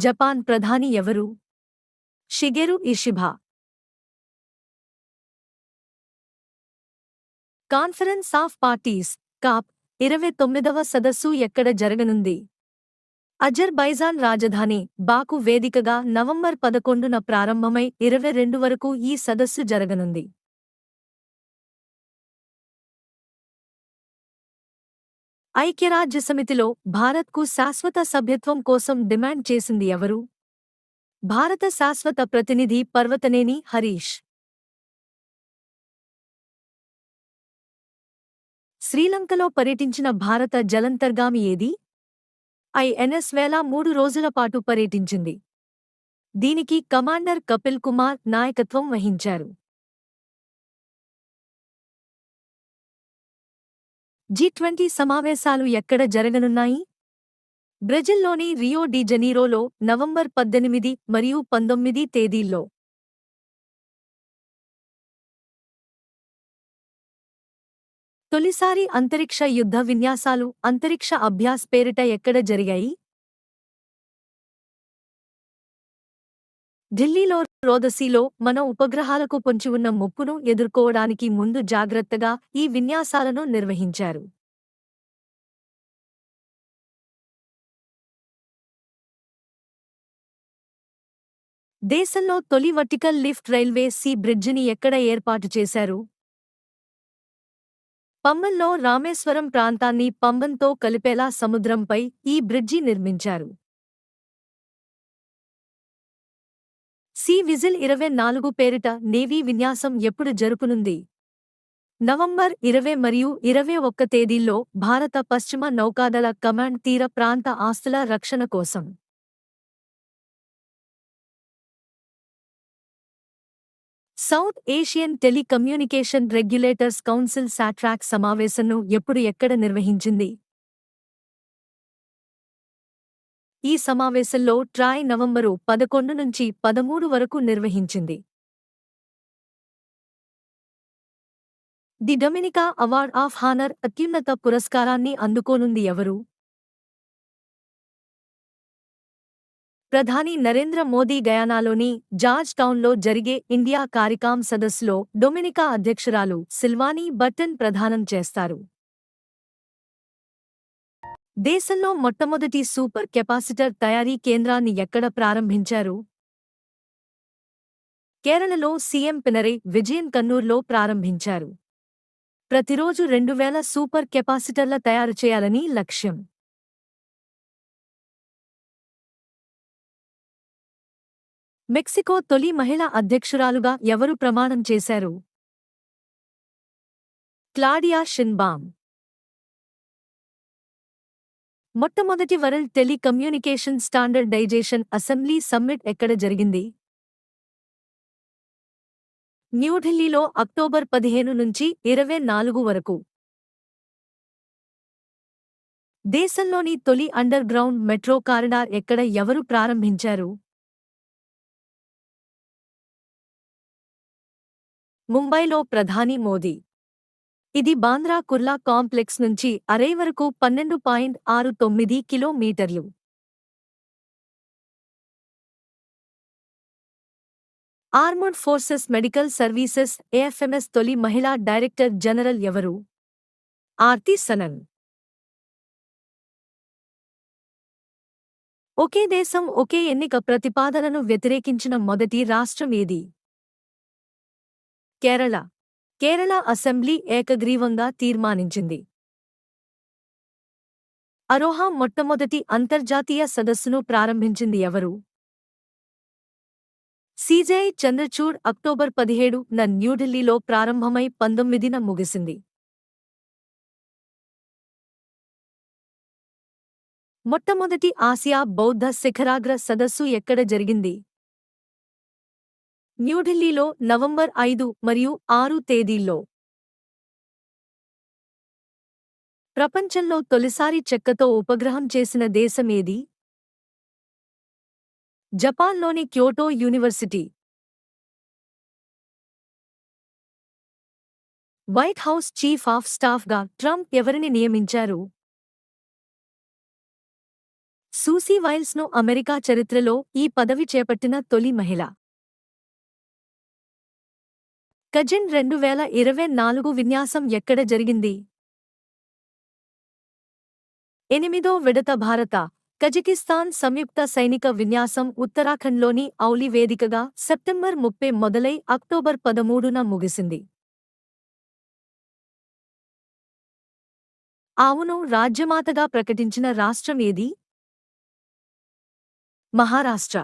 Japan ప్రధాని ఎవరు? Shigeru Ishiba. Conference of parties COP 29వ సదస్సు ఎక్కడ జరగనుంది? అజర్బైజాన్ రాజధాని బాకు వేదికగా నవంబర్ 11న ప్రారంభమై 22 వరకు ఈ సదస్సు జరగనుంది. ఐక్యరాజ్యసమితిలో భారత్కు శాశ్వత సభ్యత్వం కోసం డిమాండ్ చేసింది ఎవరు? భారత శాశ్వత ప్రతినిధి పర్వతనేని హరీష్. శ్రీలంకలో పర్యటించిన భారత జలంతర్గామి ఏది? ఐఎన్ఎస్ వేళ 3 రోజుల పాటు పర్యటించింది. దీనికి కమాండర్ కపిల్ కుమార్ నాయకత్వం వహించారు. G20 సమావేశాలు ఎక్కడ జరగనున్నాయి? బ్రెజిల్లోని రియో డి జనీరోలో నవంబర్ 18 మరియు 19 తేదీల్లో. తొలిసారి అంతరిక్ష యుద్ధ విన్యాసాలు అంతరిక్ష అభ్యాస్ పేరిట ఎక్కడ జరిగాయి? ఢిల్లీలో రోదసీలో మన ఉపగ్రహాలకు పొంచి ఉన్న ముప్పును ఎదుర్కోవడానికి ముందు జాగ్రత్తగా ఈ విన్యాసాలను నిర్వహించారు. దేశంలో తొలి వర్టికల్ లిఫ్ట్ రైల్వే సీ బ్రిడ్జిని ఎక్కడ ఏర్పాటు చేశారు? పంబన్లో రామేశ్వరం ప్రాంతాన్ని పంబన్తో కలిపేలా సముద్రంపై ఈ బ్రిడ్జి నిర్మించారు. సీ విజిల్ 24 పేరిట నేవీ విన్యాసం ఎప్పుడు జరుపునుంది? నవంబర్ 20 మరియు 21 తేదీల్లో భారత పశ్చిమ నౌకాదళ కమాండ్ తీర ప్రాంత ఆస్తుల రక్షణ కోసం. South Asian Telecommunication Regulators Council SATRC సమావేశంను ఎప్పుడు ఎక్కడ నిర్వహించింది? ఈ సమావేశంలో ట్రాయ్ నవంబరు 11 నుంచి 13 వరకు నిర్వహించింది. The Dominica award of honour అత్యున్నత పురస్కారాన్ని అందుకోనుంది ఎవరు? ప్రధాని నరేంద్ర మోదీ గయానాలోని జార్జ్ టౌన్లో జరిగే ఇండియా కారికామ్ సదస్సులో డొమినికా అధ్యక్షురాలు సిల్వానీ బట్టన్ ప్రదానం చేస్తారు. దేశంలో మొట్టమొదటి సూపర్ కెపాసిటర్ తయారీ కేంద్రాన్ని ఎక్కడ ప్రారంభించారు? కేరళలో సీఎం పినరై విజయన్ కన్నూర్లో ప్రారంభించారు. ప్రతిరోజు 2000 సూపర్ కెపాసిటర్ల తయారు చేయాలని లక్ష్యం. మెక్సికో తొలి మహిళా అధ్యక్షురాలుగా ఎవరు ప్రమాణం చేశారు? Claudia Sheinbaum. మొట్టమొదటి world telecommunication standardization assembly summit ఎక్కడ జరిగింది? న్యూఢిల్లీలో అక్టోబర్ 15 నుంచి 24 వరకు. దేశంలోని తొలి అండర్ గ్రౌండ్ మెట్రో కారిడార్ ఎక్కడ ఎవరు ప్రారంభించారు? ముంబైలో ప్రధాని మోదీ. ఇది బాంద్రా కుర్లా కాంప్లెక్స్ నుంచి అరై వరకు 12.69 కిలోమీటర్లు. ఆర్మర్డ్ ఫోర్సెస్ మెడికల్ సర్వీసెస్ ఏఎఫ్ఎంఎస్ తొలి మహిళా డైరెక్టర్ జనరల్ ఎవరు? ఆర్తి సనన్. ఒకే దేశం ఒకే ఎన్నిక ప్రతిపాదనను వ్యతిరేకించిన మొదటి రాష్ట్రం ఏది? కేరళ. కేరళ అసెంబ్లీ ఏకగ్రీవంగా తీర్మానించింది. అరోహా మొట్టమొదటి అంతర్జాతీయ సదస్సును ప్రారంభించింది ఎవరు? సిజేఐ చంద్రచూడ్ అక్టోబర్ 17న న్యూఢిల్లీలో ప్రారంభమై 19న ముగిసింది. మొట్టమొదటి ఆసియా బౌద్ధ శిఖరాగ్ర సదస్సు ఎక్కడ జరిగింది? న్యూఢిల్లీలో నవంబర్ 5 మరియు 6 తేదీల్లో. ప్రపంచంలో తొలిసారి చెక్కతో ఉపగ్రహం చేసిన దేశం ఏది? జపాన్లోని Kyoto University. White House chief of స్టాఫ్గా ట్రంప్ ఎవరిని నియమించారు? సూసీ వైల్స్ను అమెరికా చరిత్రలో ఈ పదవి చేపట్టిన తొలి మహిళ. కజిన్ 2024 విన్యాసం ఎక్కడ జరిగింది? 8వ విడత భారత, కజకిస్తాన్ సంయుక్త సైనిక విన్యాసం ఉత్తరాఖండ్లోని ఔలి వేదికగా సెప్టెంబర్ 30 మొదలై అక్టోబర్ 13న ముగిసింది. ఆవును రాజ్యమాతగా ప్రకటించిన రాష్ట్రం ఏది? మహారాష్ట్ర.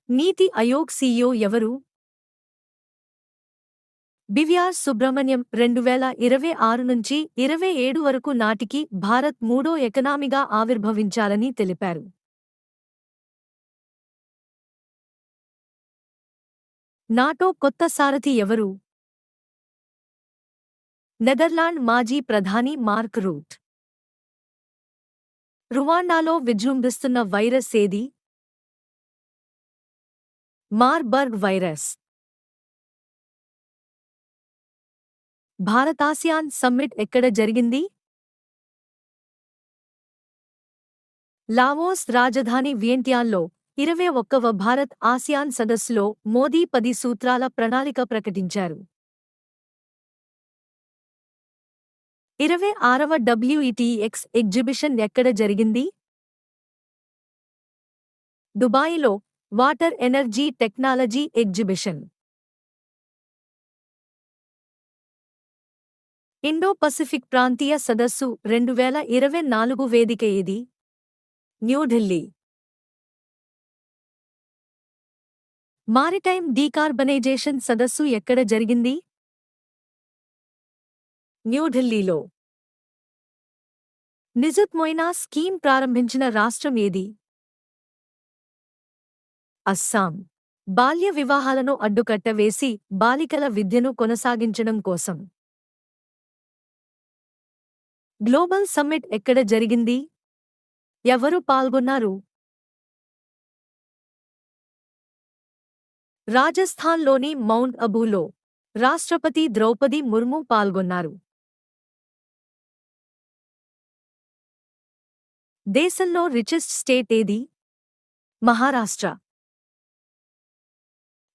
నీతి ఆయోగ్ సీఈఓ ఎవరు? బివిఆర్ సుబ్రహ్మణ్యం. 2026 నుంచి 27 వరకు నాటికి భారత్ మూడో ఎకనామీగా ఆవిర్భవించాలని తెలిపారు. నాటో కొత్త సారథి ఎవరు? నెదర్లాండ్ మాజీ ప్రధాని మార్క్ రూట్. రువాండాలో విజృంభిస్తున్న వైరస్ ఏది? Marburg virus. భారతాసియాన్ సమ్మిట్ ఎక్కడ జరిగింది? లావోస్ రాజధాని వియెంటియాన్లో 21వ భారత్ ఆసియాన్ సదస్సులో మోదీ 10 సూత్రాల ప్రణాళిక ప్రకటించారు. 26వ WETX ఎగ్జిబిషన్ ఎక్కడ జరిగింది? దుబాయిలో water energy technology exhibition. Indo Pacific ప్రాంతీయ సదస్సు 2024 వేదిక ఏది? న్యూఢిల్లీ. మారిటైమ్ డీకార్బనైజేషన్ సదస్సు ఎక్కడ జరిగింది? న్యూఢిల్లీలో. నిజుత్ మొయినా స్కీమ్ ప్రారంభించిన రాష్ట్రం ఏది? అస్సాం. బాల్య వివాహాలను అడ్డుకట్ట వేసి బాలికల విద్యను కొనసాగించడం కోసం గ్లోబల్ సమ్మిట్ ఎక్కడ జరిగింది? ఎవరు పాల్గొన్నారు? రాజస్థాన్లోని మౌంట్ అబూలో రాష్ట్రపతి ద్రౌపది ముర్ము పాల్గొన్నారు. దేశంలో రిచెస్ట్ స్టేట్ ఏది? మహారాష్ట్ర.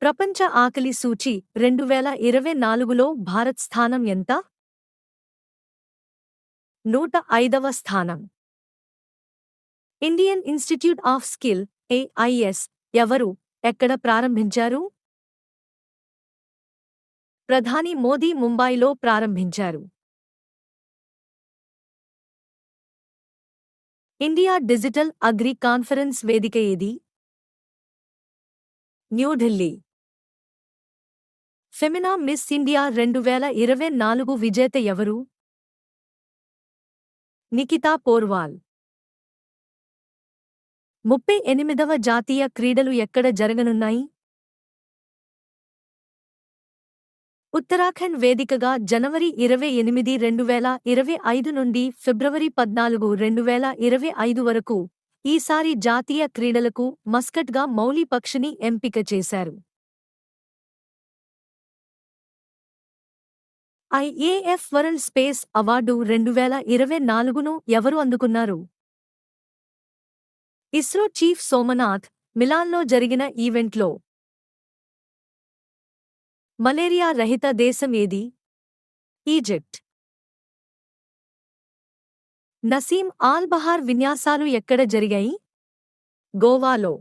ప్రపంచ ఆకలి సూచి 2024లో భారత్ స్థానం ఎంత? 105వ స్థానం. Indian institute of skill AIS ఎవరు, ఎక్కడ ప్రారంభించారు? ప్రధాని మోదీ ముంబైలో ప్రారంభించారు. ఇండియా డిజిటల్ అగ్రి కాన్ఫరెన్స్ వేదిక ఏది? న్యూఢిల్లీ. ఫెమినా మిస్ ఇండియా 2024 విజేత ఎవరు? నికితా పోర్వాల్. 38వ జాతీయ క్రీడలు ఎక్కడ జరగనున్నాయి? ఉత్తరాఖండ్ వేదికగా జనవరి 28, 2025 నుండి ఫిబ్రవరి 14, 2025 వరకు ఈసారి జాతీయ క్రీడలకు మస్కట్గా మౌలి పక్షిని ఎంపిక చేశారు. IAF వరల్డ్ స్పేస్ అవార్డు 2024ను ఎవరు అందుకున్నారు? ఇస్రో చీఫ్ సోమనాథ్. మిలాన్లో జరిగిన ఈవెంట్లో మలేరియా రహిత దేశం ఏది? ఈజిప్ట్. నసీం ఆల్ బహార్ విన్యాసాలు ఎక్కడ జరిగాయి? గోవాలో.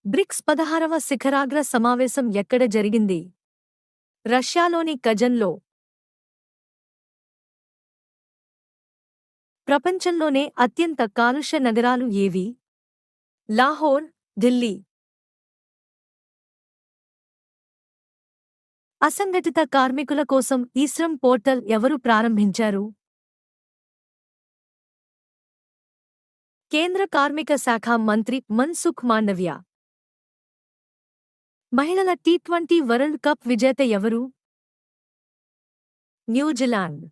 బ్రిక్స్ 16వ శిఖరాగ్ర సమావేశం ఎక్కడ జరిగింది? రష్యాలోని కజన్లో. ప్రపంచంలోనే అత్యంత కాలుష్య నగరాలు ఏవి? లాహోర్, ఢిల్లీ. అసంఘటిత కార్మికుల కోసం ఈశ్రమ్ పోర్టల్ ఎవరు ప్రారంభించారు? కేంద్ర కార్మిక శాఖ మంత్రి మన్సుఖ్ మాండవ్య. మహిళల T20 వరల్డ్ కప్ విజేత ఎవరు? న్యూజిలాండ్.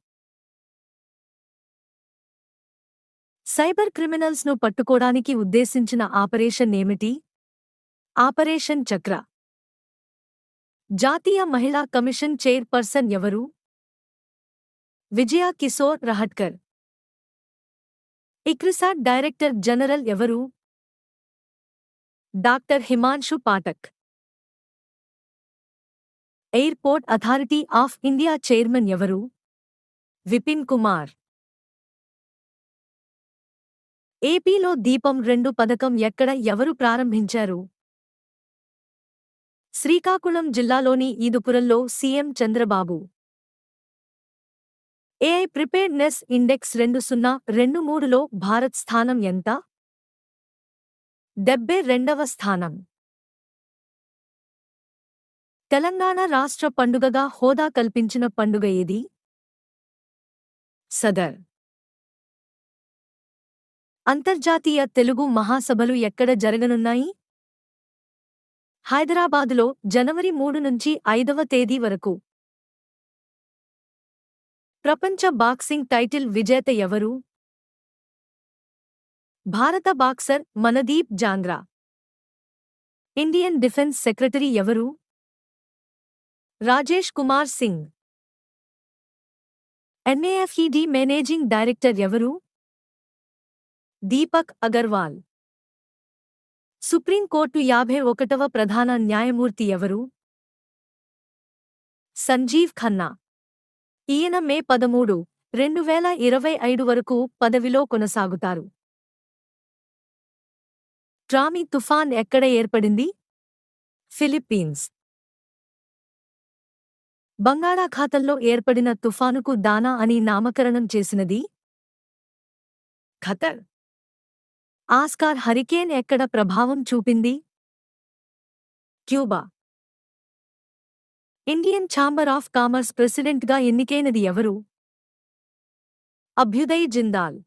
సైబర్ క్రిమినల్స్ను పట్టుకోడానికి ఉద్దేశించిన ఆపరేషన్ ఏమిటి? ఆపరేషన్ చక్ర. జాతీయ మహిళా కమిషన్ చైర్పర్సన్ ఎవరు? విజయ కిశోర్ రహట్కర్. ఇక్రిసాట్ డైరెక్టర్ జనరల్ ఎవరు? Doctor Himanshu Pathak. Airport authority of India chairman ఎవరు? విపిన్ కుమార్. ఏపీలో దీపం 2 పథకం ఎక్కడ ఎవరు ప్రారంభించారు? శ్రీకాకుళం జిల్లాలోని ఈదుపురంలో CM Chandrababu. AI preparedness index 2023లో భారత్ స్థానం ఎంత? 72వ స్థానం. తెలంగాణ రాష్ట్ర పండుగగా హోదా కల్పించిన పండుగ ఏది? సదర్. అంతర్జాతీయ తెలుగు మహాసభలు ఎక్కడ జరగనున్నాయి? హైదరాబాదులో జనవరి 3 నుంచి 5వ తేదీ వరకు. ప్రపంచ బాక్సింగ్ టైటిల్ విజేత ఎవరు? భారత boxer Mandeep Jangra. Indian defence secretary ఎవరు? Rajesh Kumar Singh. NAFED managing director ఎవరు? దీపక్ అగర్వాల్. సుప్రీంకోర్టు 51వ ప్రధాన న్యాయమూర్తి ఎవరు? సంజీవ్ ఖన్నా. ఈయన మే 13, 2025 వరకు పదవిలో కొనసాగుతారు. ట్రామీ తుఫాన్ ఎక్కడ ఏర్పడింది? ఫిలిప్పీన్స్. బంగాళాఖాతంలో ఏర్పడిన తుఫానుకు దానా అని నామకరణం చేసినది? ఖతర్. ఆస్కార్ హరికేన్ ఎక్కడ ప్రభావం చూపింది? Cuba. Indian chamber of commerce ప్రెసిడెంట్గా ఎన్నికైనది ఎవరు? అభ్యుదయ్ జిందాల్.